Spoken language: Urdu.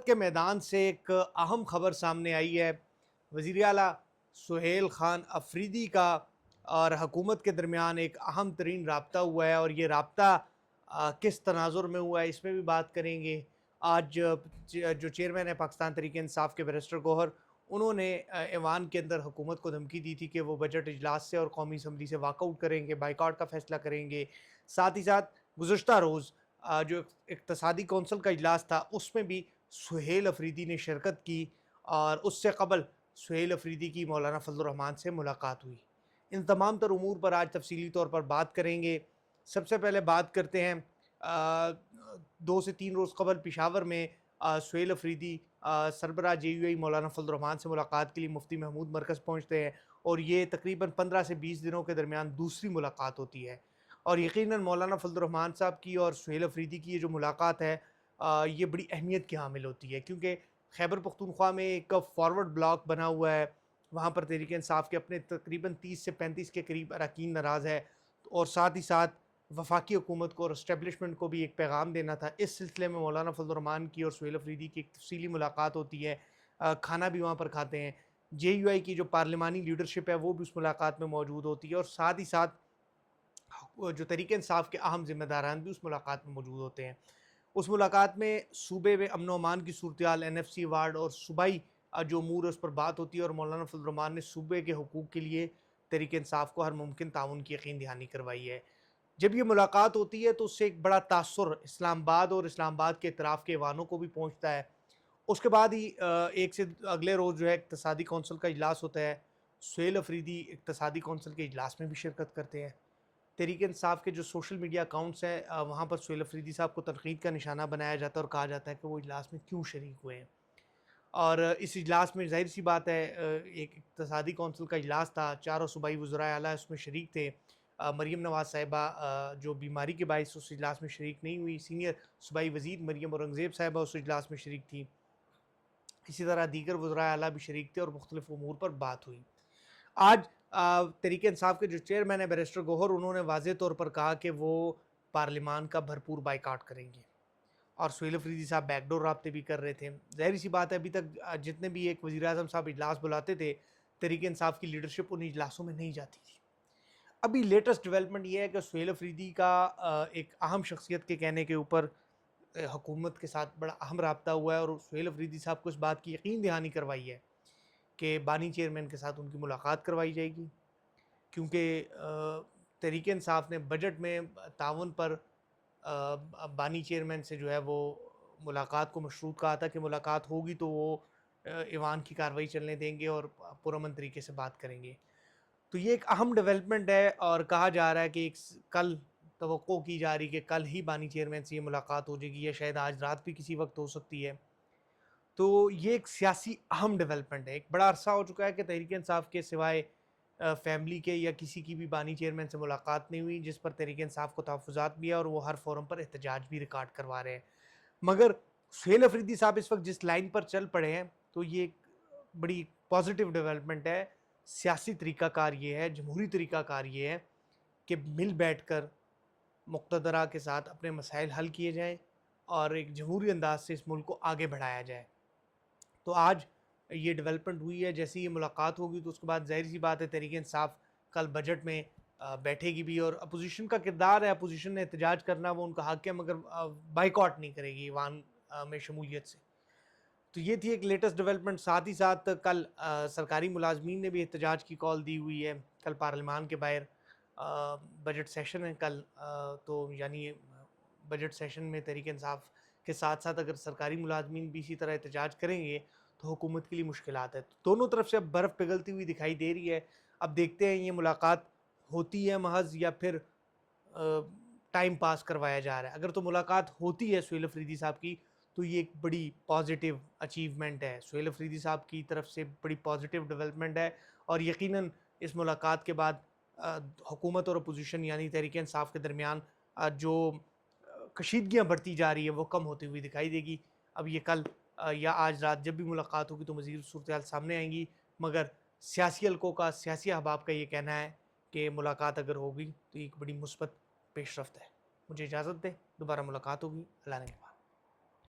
کے میدان سے ایک اہم خبر سامنے آئی ہے۔ وزیر اعلیٰ سہیل خان افریدی کا اور حکومت کے درمیان ایک اہم ترین رابطہ ہوا ہے، اور یہ رابطہ کس تناظر میں ہوا ہے اس میں بھی بات کریں گے۔ آج جو چیئرمین ہے پاکستان تحریک انصاف کے بیرسٹر گوہر، انہوں نے ایوان کے اندر حکومت کو دھمکی دی تھی کہ وہ بجٹ اجلاس سے اور قومی اسمبلی سے واک آؤٹ کریں گے، بائیکاٹ کا فیصلہ کریں گے۔ ساتھ ہی ساتھ گزشتہ روز جو اقتصادی کونسل کا اجلاس تھا اس میں بھی سہیل افریدی نے شرکت کی، اور اس سے قبل سہیل افریدی کی مولانا فضل الرحمان سے ملاقات ہوئی۔ ان تمام تر امور پر آج تفصیلی طور پر بات کریں گے۔ سب سے پہلے بات کرتے ہیں 2 سے 3 روز قبل پشاور میں سہیل افریدی سربراہ JUI مولانا فضل الرحمان سے ملاقات کے لیے مفتی محمود مرکز پہنچتے ہیں، اور یہ تقریباً 15 سے 20 دنوں کے درمیان دوسری ملاقات ہوتی ہے۔ اور یقیناً مولانا فضل الرحمان صاحب کی اور سہیل افریدی کی یہ جو ملاقات ہے یہ بڑی اہمیت کی حامل ہوتی ہے، کیونکہ خیبر پختونخوا میں ایک فارورڈ بلاک بنا ہوا ہے، وہاں پر تحریک انصاف کے اپنے تقریباً 30 سے 35 کے قریب اراکین ناراض ہے، اور ساتھ ہی ساتھ وفاقی حکومت کو اور اسٹیبلشمنٹ کو بھی ایک پیغام دینا تھا۔ اس سلسلے میں مولانا فضل الرحمان کی اور سہیل افریدی کی ایک تفصیلی ملاقات ہوتی ہے، کھانا بھی وہاں پر کھاتے ہیں۔ JUI کی جو پارلیمانی لیڈرشپ ہے وہ بھی اس ملاقات میں موجود ہوتی ہے، اور ساتھ ہی ساتھ جو تحریک انصاف کے اہم ذمہ داران بھی اس ملاقات میں موجود ہوتے ہیں۔ اس ملاقات میں صوبے میں امن و امان کی صورتحال، NFC وارڈ اور صوبائی جو امور ہے اس پر بات ہوتی ہے، اور مولانا فضل الرحمان نے صوبے کے حقوق کے لیے تحریک انصاف کو ہر ممکن تعاون کی یقین دہانی کروائی ہے۔ جب یہ ملاقات ہوتی ہے تو اس سے ایک بڑا تاثر اسلام آباد اور اسلام آباد کے اطراف کے ایوانوں کو بھی پہنچتا ہے۔ اس کے بعد ہی ایک سے اگلے روز جو ہے اقتصادی کونسل کا اجلاس ہوتا ہے۔ سہیل افریدی اقتصادی کونسل کے اجلاس میں بھی شرکت کرتے ہیں۔ تحریک انصاف کے جو سوشل میڈیا اکاؤنٹس ہیں وہاں پر سہیل افریدی صاحب کو تنقید کا نشانہ بنایا جاتا ہے، اور کہا جاتا ہے کہ وہ اجلاس میں کیوں شریک ہوئے ہیں۔ اور اس اجلاس میں ظاہر سی بات ہے ایک اقتصادی کونسل کا اجلاس تھا، چاروں صوبائی وزرائے اعلیٰ اس میں شریک تھے۔ مریم نواز صاحبہ جو بیماری کے باعث اس اجلاس میں شریک نہیں ہوئی، سینئر صوبائی وزیر مریم اورنگزیب صاحبہ اس اجلاس میں شریک تھی۔ اسی طرح دیگر وزرائے اعلیٰ بھی شریک تھے، اور مختلف امور پر بات ہوئی۔ آج تحریک انصاف کے جو چیئرمین ہے بیرسٹر گوہر، انہوں نے واضح طور پر کہا کہ وہ پارلیمان کا بھرپور بائیکاٹ کریں گے، اور سہیل افریدی صاحب بیک ڈور رابطے بھی کر رہے تھے۔ ظاہری سی بات ہے ابھی تک جتنے بھی ایک وزیر اعظم صاحب اجلاس بلاتے تھے، تحریک انصاف کی لیڈرشپ ان اجلاسوں میں نہیں جاتی تھی۔ ابھی لیٹسٹ ڈیولپمنٹ یہ ہے کہ سہیل افریدی کا ایک اہم شخصیت کے کہنے کے اوپر حکومت کے ساتھ بڑا اہم رابطہ ہوا ہے، اور سہیل افریدی صاحب کو اس بات کی یقین دہانی کروائی ہے کہ بانی چیئرمین کے ساتھ ان کی ملاقات کروائی جائے گی، کیونکہ تحریک انصاف نے بجٹ میں تعاون پر بانی چیئرمین سے جو ہے وہ ملاقات کو مشروط کہا تھا کہ ملاقات ہوگی تو وہ ایوان کی کارروائی چلنے دیں گے اور پرامن طریقے سے بات کریں گے۔ تو یہ ایک اہم ڈیولپمنٹ ہے، اور کہا جا رہا ہے کہ کل توقع کی جا رہی کہ کل ہی بانی چیئرمین سے یہ ملاقات ہو جائے گی، یا شاید آج رات بھی کسی وقت ہو سکتی ہے۔ تو یہ ایک سیاسی اہم ڈیولپمنٹ ہے۔ ایک بڑا عرصہ ہو چکا ہے کہ تحریک انصاف کے سوائے فیملی کے یا کسی کی بھی بانی چیئرمین سے ملاقات نہیں ہوئی، جس پر تحریک انصاف کو تحفظات بھی ہے، اور وہ ہر فورم پر احتجاج بھی ریکارڈ کروا رہے ہیں۔ مگر سہیل افریدی صاحب اس وقت جس لائن پر چل پڑے ہیں تو یہ ایک بڑی پازیٹیو ڈیولپمنٹ ہے۔ سیاسی طریقہ کار یہ ہے، جمہوری طریقہ کار یہ ہے کہ مل بیٹھ کر مقتدرہ کے ساتھ اپنے مسائل حل کیے جائیں، اور ایک جمہوری انداز سے اس ملک کو آگے بڑھایا جائے۔ تو آج یہ ڈیولپمنٹ ہوئی ہے، جیسی یہ ملاقات ہوگی تو اس کے بعد ظاہر سی بات ہے تحریک انصاف کل بجٹ میں بیٹھے گی بھی، اور اپوزیشن کا کردار ہے، اپوزیشن نے احتجاج کرنا وہ ان کا حق ہے، مگر بائیکاٹ نہیں کرے گی ایوان میں شمولیت سے۔ تو یہ تھی ایک لیٹسٹ ڈیولپمنٹ۔ ساتھ ہی ساتھ کل سرکاری ملازمین نے بھی احتجاج کی کال دی ہوئی ہے، کل پارلیمان کے باہر بجٹ سیشن ہے کل، تو یعنی بجٹ سیشن میں تحریک انصاف کے ساتھ ساتھ اگر سرکاری ملازمین بھی اسی طرح احتجاج کریں گے تو حکومت کے لیے مشکلات ہے۔ دونوں طرف سے اب برف پگھلتی ہوئی دکھائی دے رہی ہے۔ اب دیکھتے ہیں یہ ملاقات ہوتی ہے محض یا پھر ٹائم پاس کروایا جا رہا ہے۔ اگر تو ملاقات ہوتی ہے سہیل افریدی صاحب کی تو یہ ایک بڑی پازیٹیو اچیومنٹ ہے، سہیل افریدی صاحب کی طرف سے بڑی پازیٹیو ڈیولپمنٹ ہے، اور یقیناً اس ملاقات کے بعد حکومت اور اپوزیشن یعنی تحریک انصاف کے درمیان جو کشیدگیاں بڑھتی جا رہی ہے وہ کم ہوتی ہوئی دکھائی دے گی۔ اب یہ کل یا آج رات جب بھی ملاقات ہوگی تو مزید صورتحال سامنے آئیں گی، مگر سیاسی حلقوں کا، سیاسی احباب کا یہ کہنا ہے کہ ملاقات اگر ہوگی تو ایک بڑی مثبت پیش رفت ہے۔ مجھے اجازت دیں، دوبارہ ملاقات ہوگی۔ اللہ نے